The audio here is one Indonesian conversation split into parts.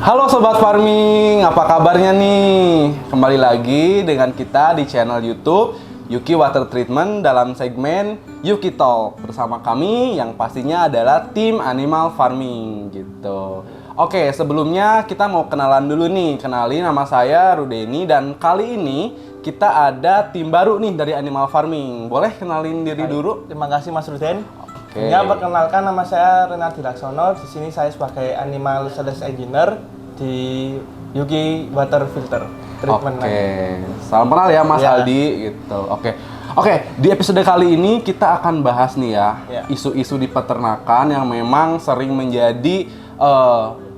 Halo Sobat Farming, apa kabarnya nih? Kembali lagi dengan kita di channel YouTube Yuki Water Treatment dalam segmen Yuki Talk bersama kami yang pastinya adalah tim Animal Farming gitu. Oke, sebelumnya kita mau kenalan dulu nih. Kenalin, nama saya Rudeni dan kali ini kita ada tim baru nih dari Animal Farming. Boleh kenalin diri dulu? Terima kasih Mas Ruden. Oke. Ya, perkenalkan nama saya Renaldi Laksono. Di sini saya sebagai Animal Sales Engineer di Yuki Water Filter Treatment. Oke, salam kenal ya Mas Ya. Aldi gitu. Oke, di episode kali ini kita akan bahas nih ya, isu-isu di peternakan yang memang sering menjadi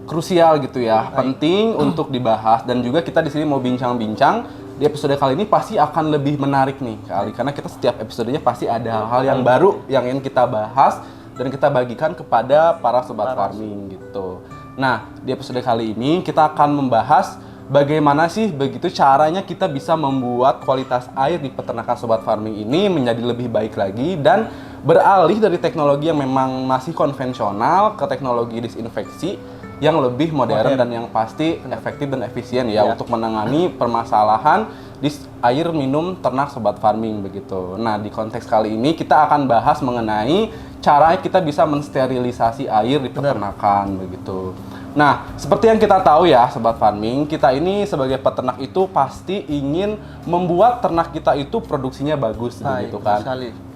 krusial gitu ya, penting untuk dibahas dan juga kita di sini mau bincang-bincang. Di episode kali ini pasti akan lebih menarik nih kali karena kita setiap episodenya pasti ada hal-hal yang baru yang ingin kita bahas dan kita bagikan kepada para sobat farming gitu. Nah, di episode kali ini kita akan membahas bagaimana sih begitu caranya kita bisa membuat kualitas air di peternakan sobat farming ini menjadi lebih baik lagi dan beralih dari teknologi yang memang masih konvensional ke teknologi disinfeksi yang lebih modern dan yang pasti efektif dan efisien ya untuk menangani permasalahan di air minum ternak sobat farming begitu. Nah, di konteks kali ini kita akan bahas mengenai cara kita bisa mensterilisasi air di peternakan begitu. Nah, seperti yang kita tahu ya sobat farming, kita ini sebagai peternak itu pasti ingin membuat ternak kita itu produksinya bagus begitu kan.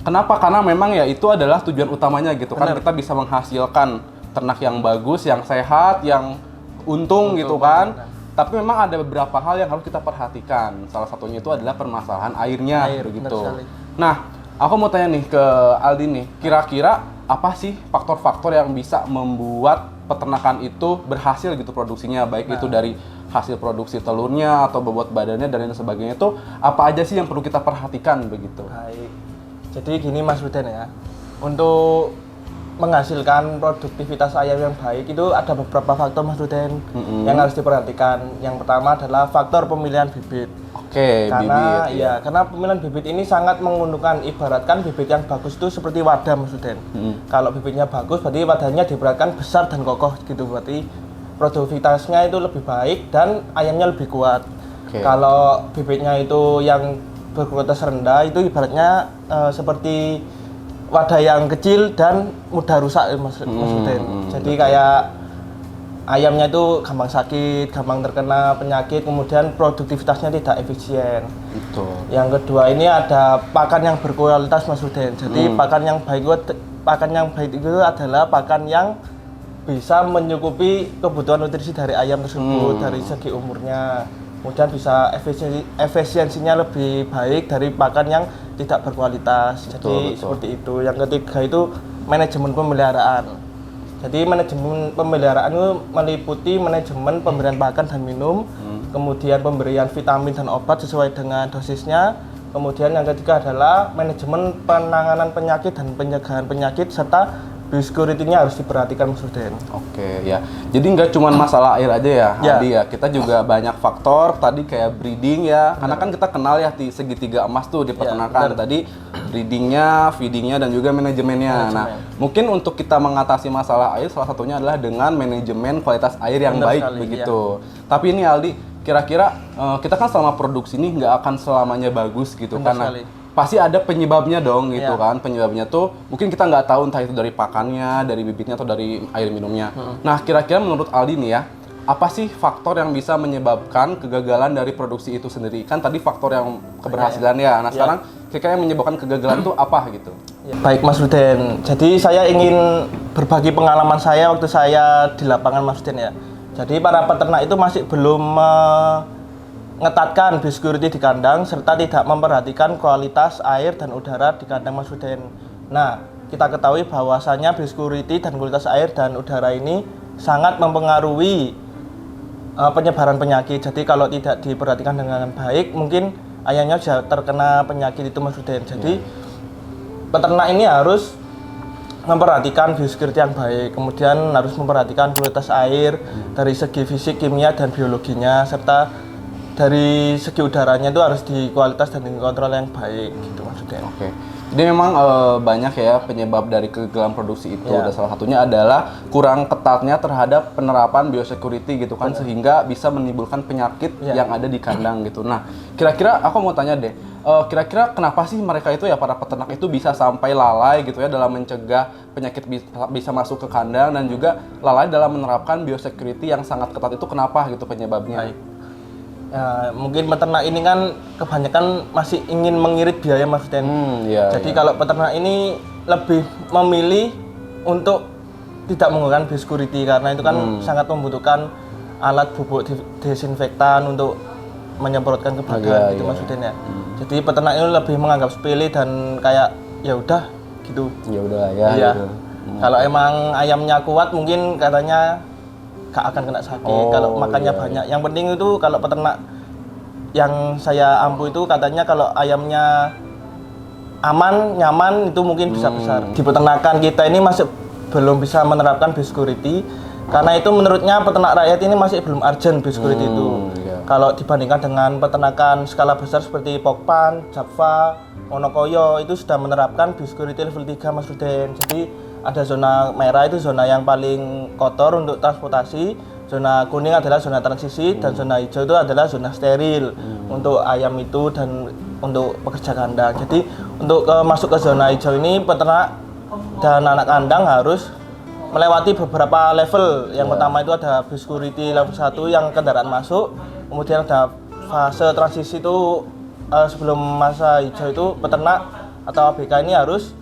Kenapa? Karena memang ya itu adalah tujuan utamanya gitu kan, kita bisa menghasilkan ternak yang bagus, yang sehat, yang untung gitu kan. Tapi memang ada beberapa hal yang harus kita perhatikan. Salah satunya itu adalah permasalahan airnya begitu. Nah, aku mau tanya nih ke Aldi nih, kira-kira apa sih faktor-faktor yang bisa membuat peternakan itu berhasil gitu produksinya, baik itu dari hasil produksi telurnya atau bobot badannya dan lain sebagainya, itu apa aja sih yang perlu kita perhatikan begitu? Baik. Jadi gini Mas Ruden ya, untuk menghasilkan produktivitas ayam yang baik itu ada beberapa faktor Mas Ruden yang harus diperhatikan. Yang pertama adalah faktor pemilihan bibit. Oke, karena bibit. Karena pemilihan bibit ini sangat menguntungkan. Ibaratkan bibit yang bagus itu seperti wadah Mas Ruden. Kalau bibitnya bagus berarti wadahnya diberatkan besar dan kokoh gitu, berarti produktivitasnya itu lebih baik dan ayamnya lebih kuat. Kalau bibitnya itu yang berkualitas rendah itu ibaratnya seperti wadah yang kecil dan mudah rusak Mas Ruden. Jadi kayak ayamnya itu gampang sakit, gampang terkena penyakit, kemudian produktivitasnya tidak efisien. Betul. Yang kedua ini ada pakan yang berkualitas Mas Ruden. Jadi pakan yang baik itu adalah pakan yang bisa mencukupi kebutuhan nutrisi dari ayam tersebut dari segi umurnya. Kemudian bisa efisiensinya lebih baik dari pakan yang tidak berkualitas. Jadi seperti itu. Yang ketiga itu manajemen pemeliharaan. Jadi manajemen pemeliharaan itu meliputi manajemen pemberian pakan dan minum, kemudian pemberian vitamin dan obat sesuai dengan dosisnya. Kemudian yang ketiga adalah manajemen penanganan penyakit dan pencegahan penyakit serta biosecurity-nya harus diperhatikan Mas Ruden. Oke ya, jadi nggak cuma masalah air aja ya, Aldi ya. Kita juga banyak faktor tadi kayak breeding ya, karena kan kita kenal ya di segitiga emas tuh di peternakan. Tadi breedingnya, feedingnya dan juga manajemennya. Nah, mungkin untuk kita mengatasi masalah air salah satunya adalah dengan manajemen kualitas air yang baik begitu. Tapi ini Aldi, kira-kira kita kan selama produksi ini nggak akan selamanya bagus gitu karena pasti ada penyebabnya dong gitu kan. Penyebabnya tuh mungkin kita nggak tahu entah itu dari pakannya, dari bibitnya atau dari air minumnya. Nah, kira-kira menurut Aldi nih ya, apa sih faktor yang bisa menyebabkan kegagalan dari produksi itu sendiri? Kan tadi faktor yang keberhasilan ya. Nah, sekarang kira-kira yang menyebabkan kegagalan itu apa gitu? Baik Mas Ruden, jadi saya ingin berbagi pengalaman saya waktu saya di lapangan Mas Ruden ya. Jadi para peternak itu masih belum mengetatkan biosecurity di kandang serta tidak memperhatikan kualitas air dan udara di kandang Mas Ruden. Nah, kita ketahui bahwasanya biosecurity dan kualitas air dan udara ini sangat mempengaruhi penyebaran penyakit. Jadi kalau tidak diperhatikan dengan baik, mungkin ayamnya sudah terkena penyakit itu Mas Ruden. Jadi peternak ini harus memperhatikan biosecurity yang baik, kemudian harus memperhatikan kualitas air dari segi fisik, kimia, dan biologinya, serta dari segi udaranya itu harus di kualitas dan dikontrol yang baik gitu maksudnya. Oke. Jadi memang banyak ya penyebab dari kegagalan produksi itu. Ya. Dan salah satunya adalah kurang ketatnya terhadap penerapan biosecurity gitu kan, sehingga bisa menimbulkan penyakit yang ada di kandang gitu. Nah, kira-kira aku mau tanya deh, kira-kira kenapa sih mereka itu ya, para peternak itu bisa sampai lalai gitu ya dalam mencegah penyakit bisa masuk ke kandang, dan juga lalai dalam menerapkan biosecurity yang sangat ketat itu, kenapa gitu penyebabnya? Baik. Ya, mungkin peternak ini kan kebanyakan masih ingin mengirit biaya Mas Den. Iya, Jadi kalau peternak ini lebih memilih untuk tidak menggunakan biosecurity karena itu kan sangat membutuhkan alat bubuk desinfektan untuk menyemprotkan ke badan gitu Mas Den ya. Jadi peternak ini lebih menganggap sepele dan kayak ya udah gitu. Ya udah ya. Iya. Gitu. Kalau emang ayamnya kuat mungkin katanya gak akan kena sakit kalau makannya banyak. Yang penting itu kalau peternak yang saya ampu itu katanya kalau ayamnya aman, nyaman itu mungkin bisa besar. Di peternakan kita ini masih belum bisa menerapkan biosecurity karena itu menurutnya peternak rakyat ini masih belum urgent biosecurity itu. Kalau dibandingkan dengan peternakan skala besar seperti Pokpan, Java, Wonokoyo itu sudah menerapkan biosecurity level 3 Mas Ruden. Jadi ada zona merah itu zona yang paling kotor untuk transportasi, zona kuning adalah zona transisi, dan zona hijau itu adalah zona steril untuk ayam itu dan untuk pekerja kandang. Jadi untuk masuk ke zona hijau ini peternak dan anak kandang harus melewati beberapa level. Yang pertama itu ada biosecurity level 1 yang kendaraan masuk, kemudian ada fase transisi itu sebelum masa hijau itu peternak atau ABK ini harus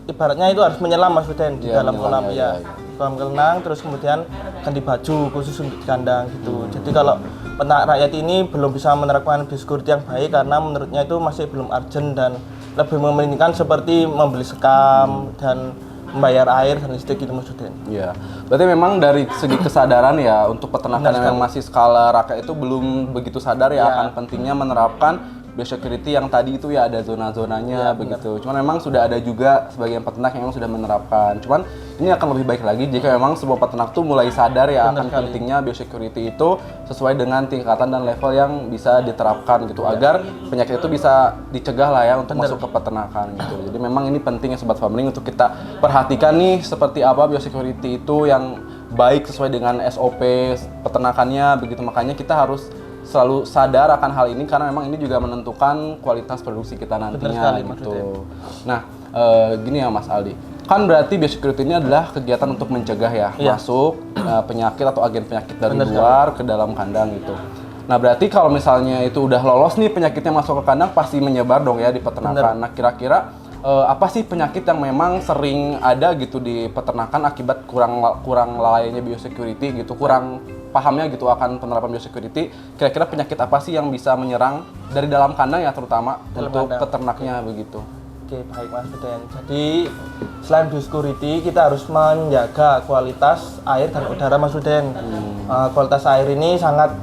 ibaratnya itu harus menyelam Mas Ruden di dalam kolam ya. Kolam renang, terus kemudian ganti baju khusus untuk di kandang gitu. Jadi kalau peternak rakyat ini belum bisa menerapkan biosecurity yang baik karena menurutnya itu masih belum urgent dan lebih mementingkan seperti membeli sekam dan membayar air dan listrik gitu Mas Ruden. Iya. Berarti memang dari segi kesadaran ya untuk peternakan yang masih skala rakyat itu belum begitu sadar ya akan pentingnya menerapkan biosecurity yang tadi itu ya ada zona-zonanya begitu. Cuman memang sudah ada juga sebagian peternak yang memang sudah menerapkan. Cuman ini akan lebih baik lagi jika memang sebuah peternak tuh mulai sadar ya akan pentingnya biosecurity itu sesuai dengan tingkatan dan level yang bisa diterapkan gitu agar penyakit itu bisa dicegah lah ya untuk masuk ke peternakan gitu. Jadi memang ini penting ya Sobat Farming untuk kita perhatikan nih seperti apa biosecurity itu yang baik sesuai dengan SOP peternakannya begitu. Makanya kita harus selalu sadar akan hal ini karena memang ini juga menentukan kualitas produksi kita nantinya gitu. Nah, gini ya Mas Aldi, kan berarti biosecurity ini adalah kegiatan untuk mencegah ya masuk penyakit atau agen penyakit dari luar ke dalam kandang gitu. Nah, berarti kalau misalnya itu udah lolos nih penyakitnya masuk ke kandang pasti menyebar dong ya di peternakan. Nah, kira-kira apa sih penyakit yang memang sering ada gitu di peternakan akibat kurang lalainya biosecurity gitu, kurang pahamnya gitu akan penerapan biosecurity. Kira-kira penyakit apa sih yang bisa menyerang dari dalam kandang ya terutama untuk peternaknya begitu? Oke, baik Mas Ruden. Jadi selain biosecurity kita harus menjaga kualitas air dan udara Mas Ruden. Kualitas air ini sangat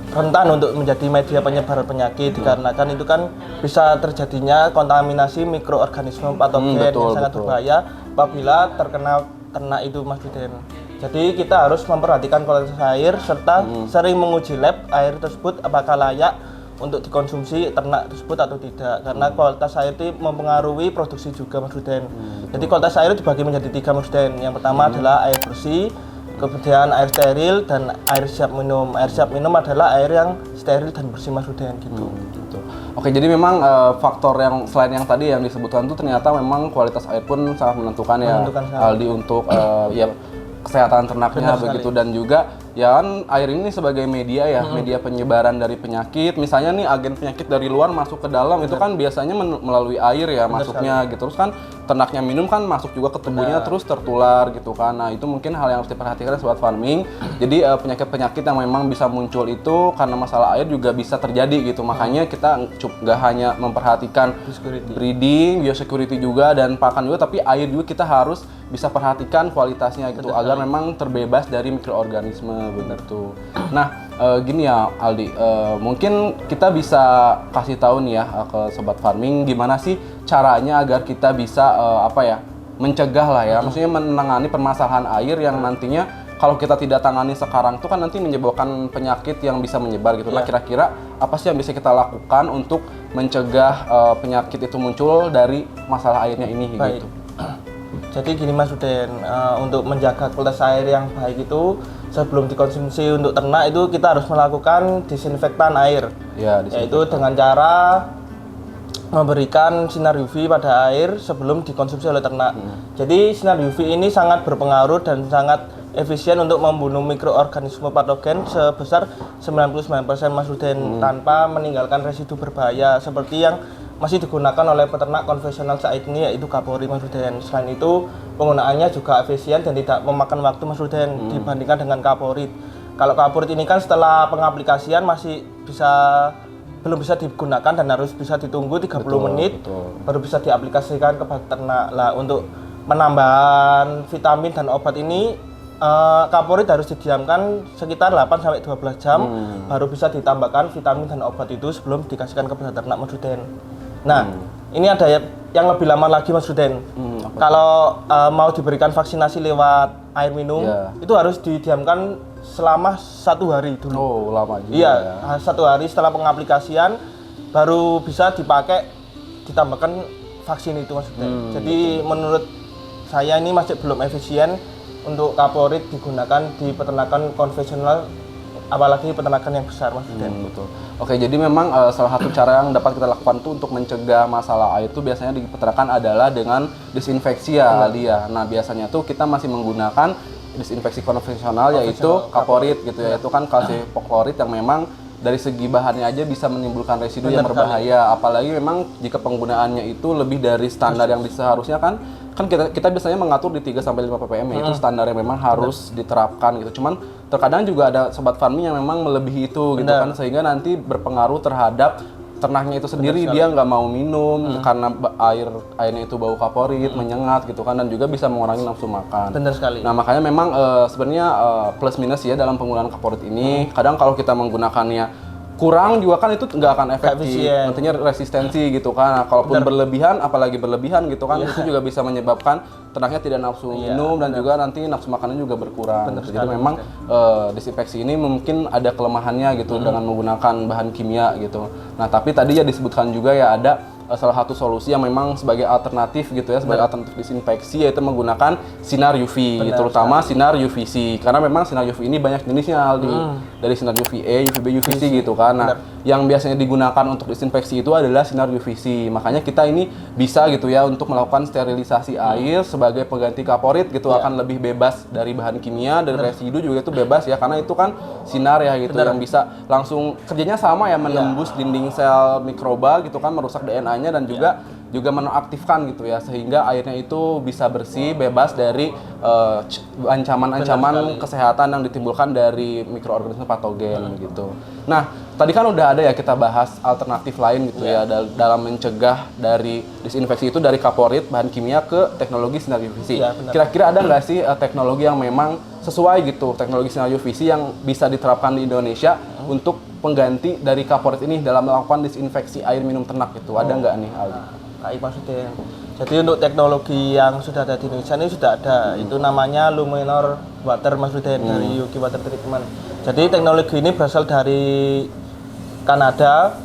rentan untuk menjadi media penyebaran penyakit dikarenakan itu kan bisa terjadinya kontaminasi mikroorganisme patogen yang sangat berbahaya apabila terkena ternak itu Mas Ruden. Jadi kita harus memperhatikan kualitas air serta sering menguji lab air tersebut apakah layak untuk dikonsumsi ternak tersebut atau tidak karena kualitas air itu mempengaruhi produksi juga Mas Ruden. Jadi kualitas air dibagi menjadi 3 Mas Ruden. Yang pertama adalah air bersih, kemudian air steril dan air siap minum. Air siap minum adalah air yang steril dan bersih Mas Ruden gitu. Gitu. Oke, jadi memang faktor yang selain yang tadi yang disebutkan itu ternyata memang kualitas air pun sangat menentukan ya Aldi untuk ya kesehatan ternaknya begitu dan juga ya kan air ini sebagai media ya, media penyebaran dari penyakit. Misalnya nih agen penyakit dari luar masuk ke dalam itu kan biasanya melalui air ya masuknya gitu. Terus kan ternaknya minum kan masuk juga ke tubuhnya terus tertular gitu kan. Nah, itu mungkin hal yang harus diperhatikan Sobat Farming. Jadi penyakit-penyakit yang memang bisa muncul itu karena masalah air juga bisa terjadi gitu. Makanya kita nggak hanya memperhatikan breeding, biosecurity juga dan pakan juga, tapi air juga kita harus bisa perhatikan kualitasnya gitu agar memang terbebas dari mikroorganisme begitu. Nah, gini ya Aldi, mungkin kita bisa kasih tahu nih ya ke Sobat Farming gimana sih caranya agar kita bisa mencegah lah ya, maksudnya menangani permasalahan air yang nantinya kalau kita tidak tangani sekarang itu kan nanti menyebabkan penyakit yang bisa menyebar gitu. Nah, kira-kira apa sih yang bisa kita lakukan untuk mencegah penyakit itu muncul dari masalah airnya ini Baik. gitu? Jadi gini Mas Uden, untuk menjaga kualitas air yang baik itu sebelum dikonsumsi untuk ternak itu kita harus melakukan disinfektan air. Ya, Yaitu dengan cara memberikan sinar UV pada air sebelum dikonsumsi oleh ternak. Jadi sinar UV ini sangat berpengaruh dan sangat efisien untuk membunuh mikroorganisme patogen sebesar 99% Mas Ruden tanpa meninggalkan residu berbahaya seperti yang masih digunakan oleh peternak konvensional saat ini yaitu kapori Mas Ruden. Selain itu penggunaannya juga efisien dan tidak memakan waktu Mas Ruden dibandingkan dengan kaporit. Kalau kaporit ini kan setelah pengaplikasian masih belum bisa digunakan dan harus bisa ditunggu 30 menit baru bisa diaplikasikan ke ternak. Lah untuk penambahan vitamin dan obat ini kaporit harus didiamkan sekitar 8 sampai 12 jam baru bisa ditambahkan vitamin dan obat itu sebelum dikasihkan kepada ternak Mas Ruden. Nah, ini ada yang lebih lama lagi Mas Ruden. Kalau mau diberikan vaksinasi lewat air minum itu harus didiamkan selama 1 hari dulu. Oh, lama juga. Iya, 1 hari setelah pengaplikasian baru bisa dipakai ditambahkan vaksin itu Mas Ruden. Jadi menurut saya ini masih belum efisien untuk kaporit digunakan di peternakan konvensional apalagi peternakan yang besar Mas Ruden. Betul. Oke, jadi memang salah satu cara yang dapat kita lakukan tuh untuk mencegah masalah air itu biasanya di peternakan adalah dengan disinfeksi ya, Aldi ya. Nah, biasanya tuh kita masih menggunakan disinfeksi konvensional yaitu kaporit gitu ya. Itu kan kalsium hipoklorit yang memang dari segi bahannya aja bisa menimbulkan residu yang berbahaya. Apalagi memang jika penggunaannya itu lebih dari standar yang seharusnya kan kita biasanya mengatur di 3 sampai 5 ppm ya, itu standar yang memang harus diterapkan gitu. Cuman terkadang juga ada sobat farming yang memang melebihi itu gitu kan, sehingga nanti berpengaruh terhadap ternaknya itu sendiri. Dia nggak mau minum karena airnya itu bau kaporit, menyengat gitu kan, dan juga bisa mengurangi nafsu makan. Benar sekali. Nah, makanya memang sebenarnya plus minus ya dalam penggunaan kaporit ini. Kadang kalau kita menggunakannya kurang juga kan itu nggak akan efektif, nantinya resistensi gitu kan. Nah, kalaupun berlebihan, apalagi berlebihan gitu kan, itu juga bisa menyebabkan ternaknya tidak nafsu minum dan juga nanti nafsu makannya juga berkurang. Jadi memang disinfeksi ini mungkin ada kelemahannya gitu dengan menggunakan bahan kimia gitu. Nah, tapi tadi ya disebutkan juga ya ada salah satu solusi yang memang sebagai alternatif gitu ya, sebagai alternatif disinfeksi yaitu menggunakan sinar UV, terutama sinar UVC. Karena memang sinar UV ini banyak jenisnya Aldi. Dari sinar UVA, UVB, UVC gitu kan. Nah, yang biasanya digunakan untuk disinfeksi itu adalah sinar UVC. Makanya kita ini bisa gitu ya untuk melakukan sterilisasi air sebagai pengganti kaporit gitu, akan lebih bebas dari bahan kimia dan residu juga itu bebas ya, karena itu kan sinar ya gitu yang bisa langsung kerjanya sama ya, menembus dinding sel mikroba gitu kan, merusak DNA-nya dan juga menonaktifkan gitu ya, sehingga airnya itu bisa bersih, bebas dari ancaman-ancaman kesehatan yang ditimbulkan dari mikroorganisme patogen gitu. Nah, tadi kan udah ada ya kita bahas alternatif lain gitu ya dalam mencegah dari disinfeksi itu dari kaporit bahan kimia ke teknologi sinar UVC. Kira-kira ada nggak sih teknologi yang memang sesuai gitu, teknologi sinar UVC yang bisa diterapkan di Indonesia untuk pengganti dari kaporit ini dalam melakukan disinfeksi air minum ternak itu? Ada nggak nih, Aldi? Baik maksudnya. Jadi untuk teknologi yang sudah ada di Indonesia ini sudah ada, itu namanya Luminor Water Mas Ruden dari Yuki Water Treatment. Jadi teknologi ini berasal dari Kanada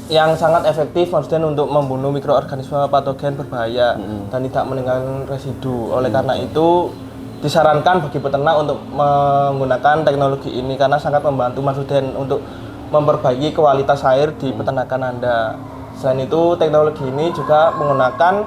yang sangat efektif Mas Ruden untuk membunuh mikroorganisme patogen berbahaya dan tidak meninggalkan residu. Oleh karena itu disarankan bagi peternak untuk menggunakan teknologi ini karena sangat membantu Mas Ruden untuk memperbaiki kualitas air di peternakan Anda. Selain itu, teknologi ini juga menggunakan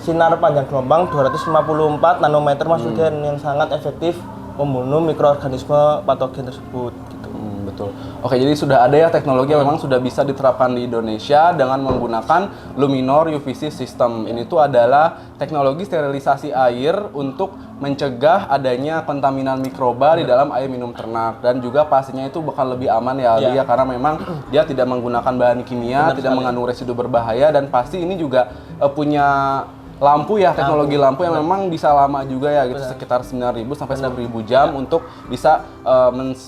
sinar panjang gelombang 254 nanometer Mas Ruden yang sangat efektif membunuh mikroorganisme patogen tersebut. Gitu. Betul. Oke, jadi sudah ada ya teknologi yang memang sudah bisa diterapkan di Indonesia dengan menggunakan Luminor UVC System. Ini tuh adalah teknologi sterilisasi air untuk mencegah adanya kontaminan mikroba di dalam air minum ternak, dan juga pastinya itu bakal lebih aman ya, Aldi ya, karena memang dia tidak menggunakan bahan kimia, tidak mengandung residu berbahaya, dan pasti ini juga punya lampu ya, teknologi lampu yang memang bisa lama juga ya gitu, sekitar 9.000 sampai 10.000 jam untuk bisa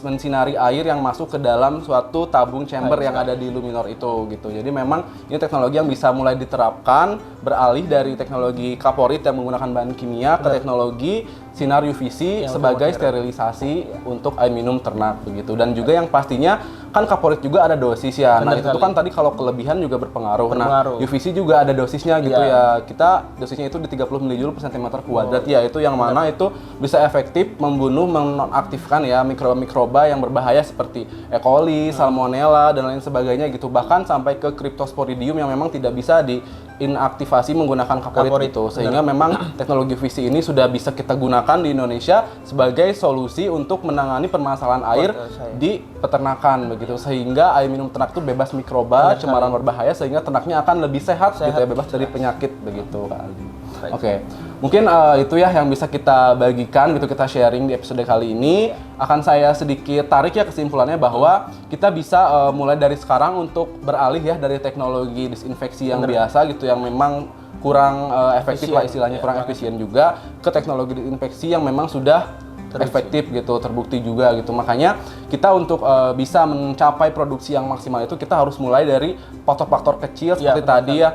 mensinari air yang masuk ke dalam suatu tabung chamber yang ada di luminor itu gitu. Jadi memang ini teknologi yang bisa mulai diterapkan beralih dari teknologi kaporit yang menggunakan bahan kimia ke teknologi sinar UVC sebagai sterilisasi untuk air minum ternak begitu. Dan juga yang pastinya kan kaporit juga ada dosis ya. Nah, itu kan tadi kalau kelebihan juga berpengaruh. Nah, UVC juga ada dosisnya gitu ya. Kita dosisnya itu di 30 mJ per cm kuadrat ya. Itu yang mana itu bisa efektif membunuh, menonaktifkan ya mikroba yang berbahaya seperti E. coli, Salmonella dan lain sebagainya gitu. Bahkan sampai ke Cryptosporidium yang memang tidak bisa diinaktivasi menggunakan kaporit itu. Sehingga memang teknologi UVC ini sudah bisa kita gunakan di Indonesia sebagai solusi untuk menangani permasalahan air di peternakan begitu, sehingga air minum ternak itu bebas mikroba, cemaran berbahaya, sehingga ternaknya akan lebih sehat gitu ya, bebas dari penyakit begitu Kak Aldi. Oke. Mungkin itu ya yang bisa kita bagikan gitu, kita sharing di episode kali ini. Akan saya sedikit tarik ya kesimpulannya bahwa kita bisa mulai dari sekarang untuk beralih ya dari teknologi disinfeksi yang biasa gitu, yang memang kurang efektif lah istilahnya, kurang efisien juga, ke teknologi disinfeksi yang memang sudah efektif gitu, terbukti juga gitu. Makanya kita untuk bisa mencapai produksi yang maksimal itu kita harus mulai dari faktor-faktor kecil seperti tadi ya,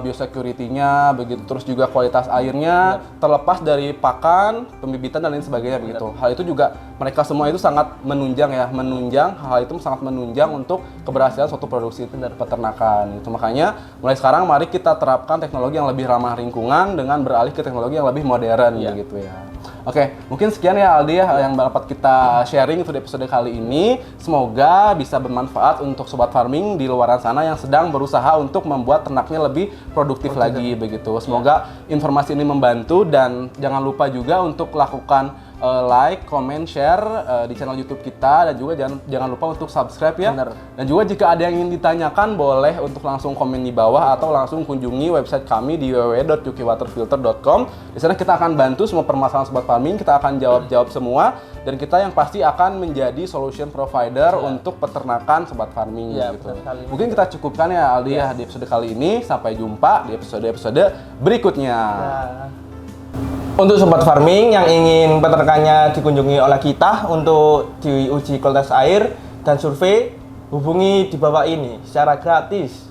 biosecurity-nya begitu, terus juga kualitas airnya, terlepas dari pakan, pembibitan dan lain sebagainya begitu. Hal itu juga mereka semua itu sangat menunjang ya, hal itu sangat menunjang untuk keberhasilan suatu produksi peternakan gitu. Makanya mulai sekarang mari kita terapkan teknologi yang lebih ramah lingkungan dengan beralih ke teknologi yang lebih modern gitu ya. Oke, mungkin sekian ya Aldi ya yang dapat kita sharing itu di episode kali ini. Semoga bisa bermanfaat untuk sobat farming di luar sana yang sedang berusaha untuk membuat ternaknya lebih produktif lagi begitu. Semoga informasi ini membantu, dan jangan lupa juga untuk lakukan like, comment, share di channel YouTube kita, dan juga jangan lupa untuk subscribe ya. Dan juga jika ada yang ingin ditanyakan boleh untuk langsung komen di bawah atau langsung kunjungi website kami di www.yukiwaterfilter.com. Di sana kita akan bantu semua permasalahan sobat farming, kita akan jawab semua, dan kita yang pasti akan menjadi solution provider untuk peternakan sobat farming gitu. Mungkin kita cukupkan ya Aldi ya di episode kali ini. Sampai jumpa di episode-episode berikutnya. Untuk sobat farming yang ingin peternakannya dikunjungi oleh kita untuk diuji kualitas air dan survei, hubungi di bawah ini secara gratis.